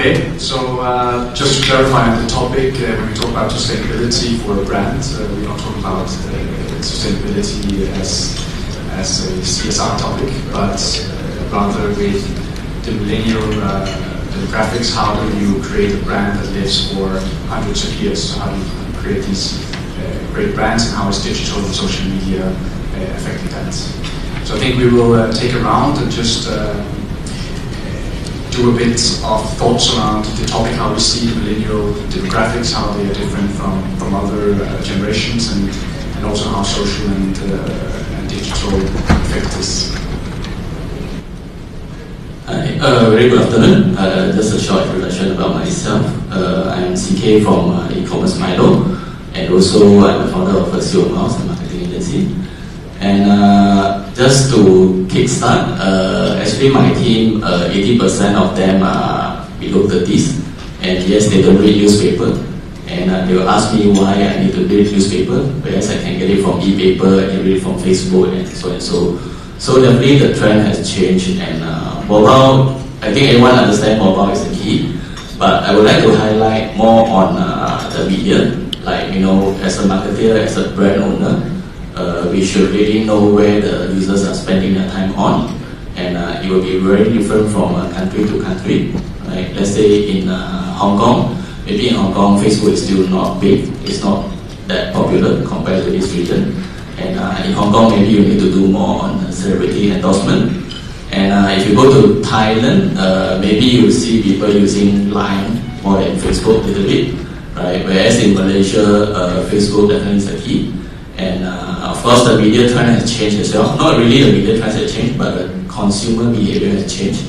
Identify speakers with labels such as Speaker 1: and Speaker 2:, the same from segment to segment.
Speaker 1: Okay, so just to clarify on the topic, when we talk about sustainability for a brand, we're not talking about sustainability as a CSR topic, but rather with the millennial demographics. How do you create a brand that lives for hundreds of years? So how do you create these great brands, and how is digital and social media affecting that? So I think we will take a round and just do a bit of thoughts around the topic, how we see the millennial demographics, how they are different from other generations, and also how social and digital affect this.
Speaker 2: Hi, very good afternoon. Just a short introduction about myself. I'm CK from e-commerce Milo, and also I'm the founder of CEO Mouse, a marketing agency. And just to kickstart, actually my team, 80% of them are below 30s, and yes, they don't read newspaper. And they will ask me why I need to read newspaper, whereas I can get it from e-paper, I can read it from Facebook, and so and so. So definitely the trend has changed, and mobile, I think everyone understands mobile is the key, but I would like to highlight more on the media. Like, you know, as a marketer, as a brand owner, we should really know where the users are spending their time on, and it will be very different from country to country. Right? Let's say in Hong Kong, maybe in Hong Kong, Facebook is still not big, it's not that popular compared to this region. And in Hong Kong, maybe you need to do more on celebrity endorsement. And if you go to Thailand, maybe you see people using Line more than Facebook a little bit, right? Whereas in Malaysia, Facebook definitely is the key. And of course, the media trend has changed as well. Not really the media trend has changed, but the consumer behavior has changed.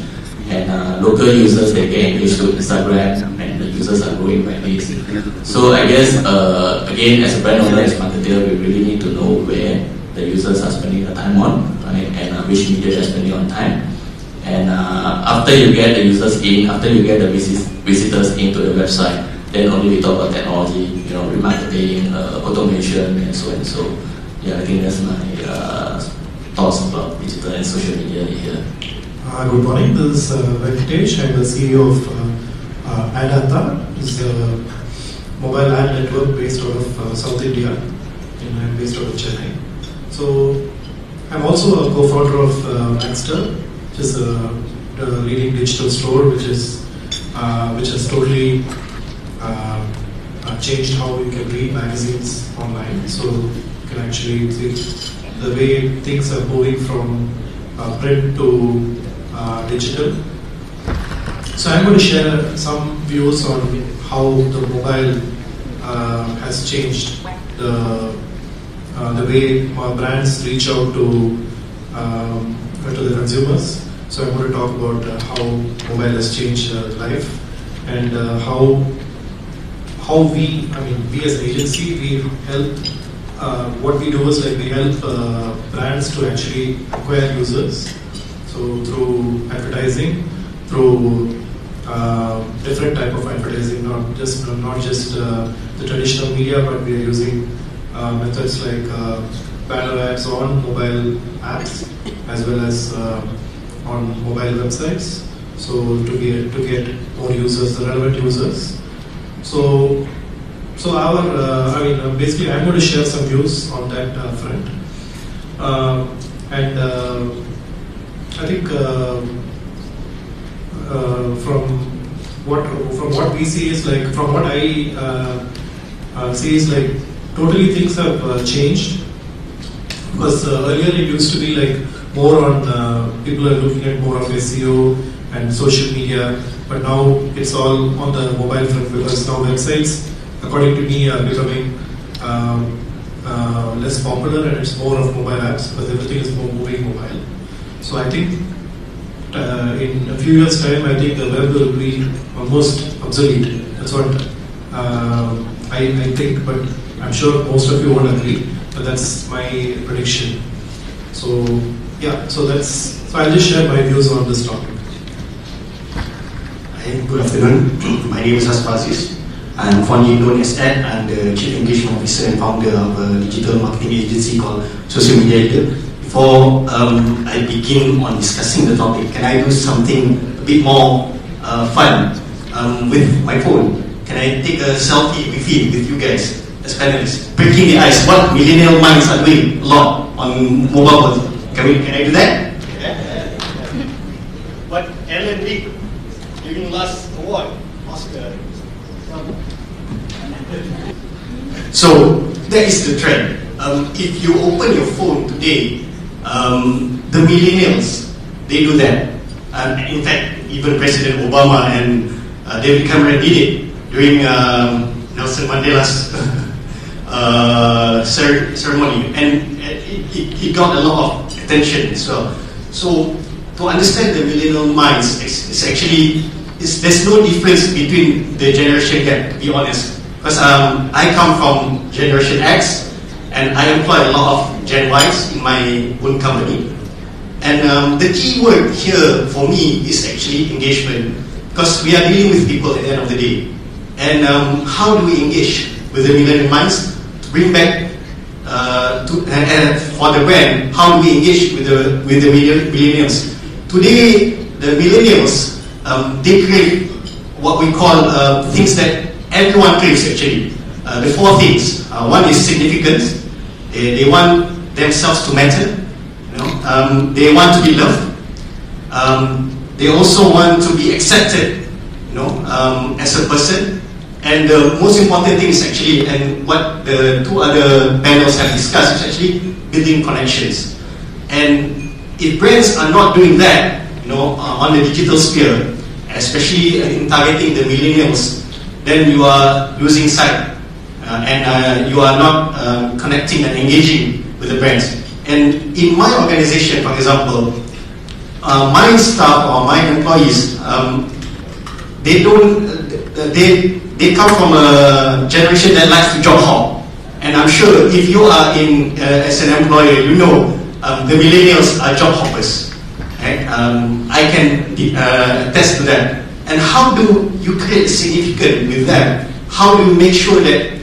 Speaker 2: And local users, they get engaged to Instagram, and the users are growing like this. So I guess, again, as a brand owner, as a marketer, we really need to know where the users are spending their time on, right? And which media they're spending on time. And after you get the users in, after you get the visitors into the website, then only we talk about technology, you know, remarketing, automation, and so and so. Yeah, I think that's my thoughts about digital and social media here.
Speaker 3: Good morning, this is Venkatesh. I'm the CEO of Adata. It's a mobile ad network based out of South India, and I'm based out of Chennai. So I'm also a co-founder of Maxter, which is a leading digital store which has totally changed how you can read magazines online. So you can actually see the way things are moving from print to digital. So I'm going to share some views on how the mobile has changed the way brands reach out to the consumers. So I'm going to talk about how mobile has changed life, and how we as an agency, we help. What we do is we help brands to actually acquire users. So through advertising, through different type of advertising, not just the traditional media, but we are using methods like banner ads on mobile apps as well as on mobile websites. So to get more users, the relevant users. So our basically I'm going to share some views on that front, and I think from what we see is from what I see is totally things have changed, because earlier it used to be more on people are looking at more of SEO and social media, but now it's all on the mobile front, because now websites, according to me, are becoming less popular, and it's more of mobile apps because everything is more moving mobile. So I think in a few years' time, I think the web will be almost obsolete. That's what I think, but I'm sure most of you won't agree. But that's my prediction. So yeah, so I'll just share my views on this topic.
Speaker 4: Hi, good afternoon. My name is Aspasis. I'm fondly known as Ed. I'm the Chief Engagement Officer and founder of a digital marketing agency called Social Media Leader. Before I begin on discussing the topic, can I do something a bit more fun? with my phone, can I take a selfie with you guys as panelists, breaking the ice? What millennial minds are doing a lot on mobile phones. Can I do that?
Speaker 5: But Alan Lee, during last award, Oscar.
Speaker 4: So that is the trend. If you open your phone today, the millennials, they do that. In fact, even President Obama and David Cameron did it during Nelson Mandela's ceremony, and it got a lot of attention as well. So to understand the millennial minds, there's no difference between the generation gap, to be honest. Because I come from Generation X, and I employ a lot of Gen Ys in my own company. And the key word here for me is actually engagement, because we are dealing with people at the end of the day. And how do we engage with the millennial minds to bring back and for the brand? How do we engage with the millennials? Today, the millennials they crave what we call things that everyone craves actually. The four things. One is significance. They want themselves to matter. You know? They want to be loved. They also want to be accepted, you know, as a person. And the most important thing is actually, and what the two other panels have discussed, is actually building connections. And if brands are not doing that, you know, on the digital sphere, especially in targeting the millennials, then you are losing sight, and you are not connecting and engaging with the brands. And in my organization, for example, my staff or my employees, they come from a generation that likes to job hop. And I'm sure if you are in as an employer, you know the millennials are job hoppers. Right? I can attest to that. And how do you create significance with them? How do you make sure that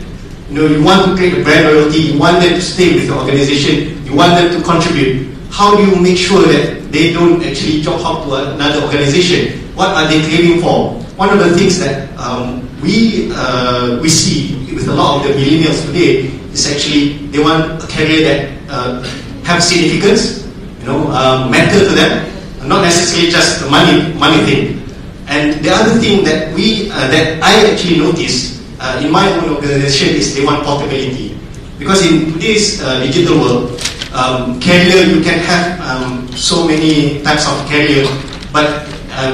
Speaker 4: you want to create a brand loyalty, you want them to stay with the organization, you want them to contribute? How do you make sure that they don't actually job hop to another organization? What are they craving for? One of the things that we see with a lot of the millennials today is actually they want a career that have significance, matter to them, not necessarily just the money thing. And the other thing that that I actually noticed in my own organization is they want portability, because in today's digital world, career, you can have so many types of career, but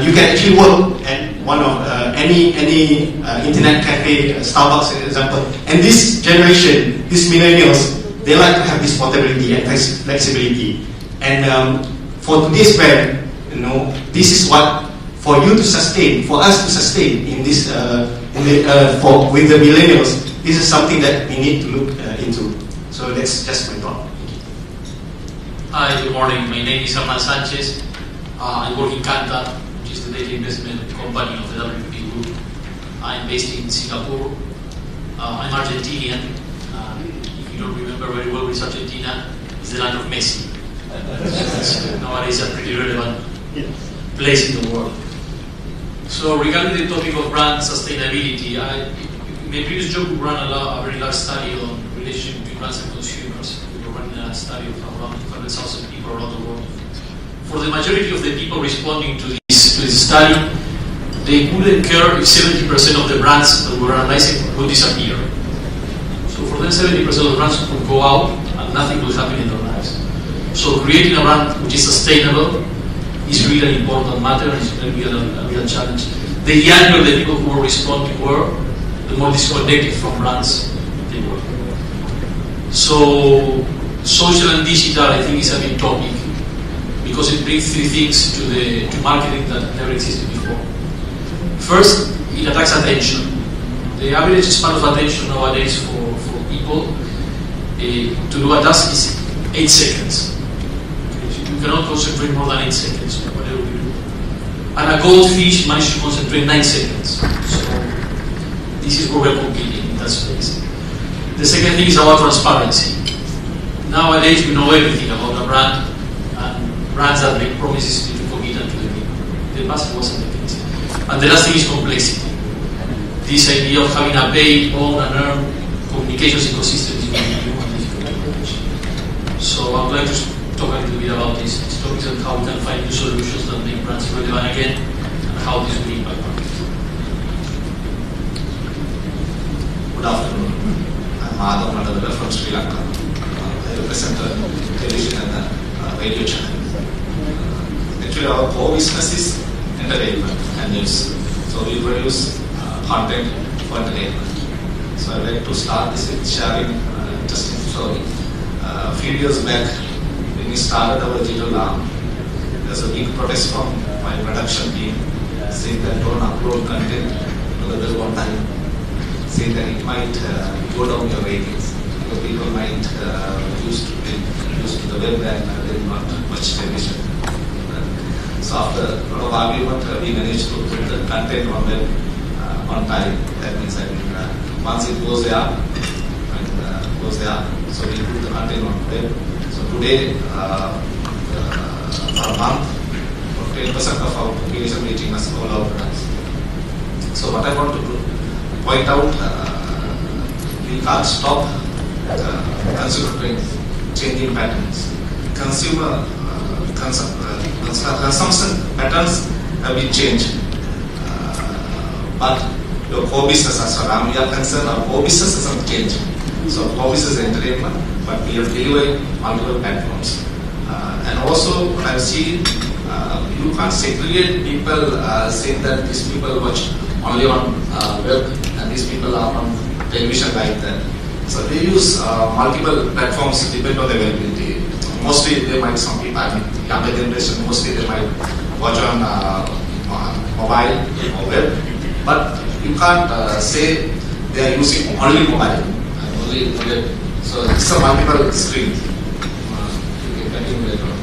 Speaker 4: you can actually work at one of any internet cafe, Starbucks, for example. And this generation, these millennials, they like to have this portability and flexibility. And for today's brand, this is what for you to sustain, for us to sustain in this with the millennials. This is something that we need to look into. So that's just my thought.
Speaker 6: Hi, good morning. My name is Herman Sanchez. I work in Kanta, which is the data investment company of the WPP Group. I'm based in Singapore. I'm Argentinian. If you don't remember very well, with Argentina, it's the land of Messi. Nowadays, a pretty relevant place in the world. So, regarding the topic of brand sustainability, in my previous job, we ran a very large study on relationship between brands and consumers. We were running a study of around 200,000 people around the world. For the majority of the people responding to this study, they wouldn't care if 70% of the brands that we were analyzing would disappear. So for them, 70% of the brands would go out and nothing will happen in their lives. So creating a brand which is sustainable is really an important matter, and it's going to be a real challenge. The younger the people who were responding were, the more disconnected from brands they were. So social and digital, I think, is a big topic, because it brings three things to marketing that never existed before. First, it attacks attention. The average span of attention nowadays for people to do a task is 8 seconds. You cannot concentrate more than 8 seconds on whatever you do. And a goldfish manages to concentrate 9 seconds. So this is where we're competing in that space. The second thing is about transparency. Nowadays we know everything about a brand, and brands that make promises to commit and to deliver. In the past it wasn't the case. And the last thing is complexity. This idea of having a pay, own, and earn communications ecosystem is really new and difficult to approach. So I would like to talk a little bit about these topics and how we can find new solutions that make brands relevant again, and how this will impact market.
Speaker 7: Good afternoon. I'm Madhav Mandadala from Sri Lanka. I represent a television and a radio channel. Actually, our core business is entertainment and news. So we produce content for entertainment. So I'd like to start this with sharing an interesting story. A few years back, when we started our digital arm, there was a big protest from my production team saying that don't upload content another one time, saying that it might go down your ratings. Because people might used to the web and there not much television. So after a lot of argument, we managed to put the content on web on time. That means once it goes there, so we put the content on web. So today, for a month, 10% of our population reaching us all our brands. So what I want to point out, we can't stop consumer trends, changing patterns. Consumption patterns have been changed. But your core business, as far as we are concerned, our core business hasn't changed. So core business is entertainment, but we are delivering multiple platforms. And also, what I've seen, you can't segregate people saying that these people watch only on web and these people are on television like that. So they use multiple platforms depending on the availability. Mostly they might, some people, I mean, younger generation, mostly they might watch on mobile or web. But you can't say they are using only mobile and only web. So it's a multiple screen. You can continue later on.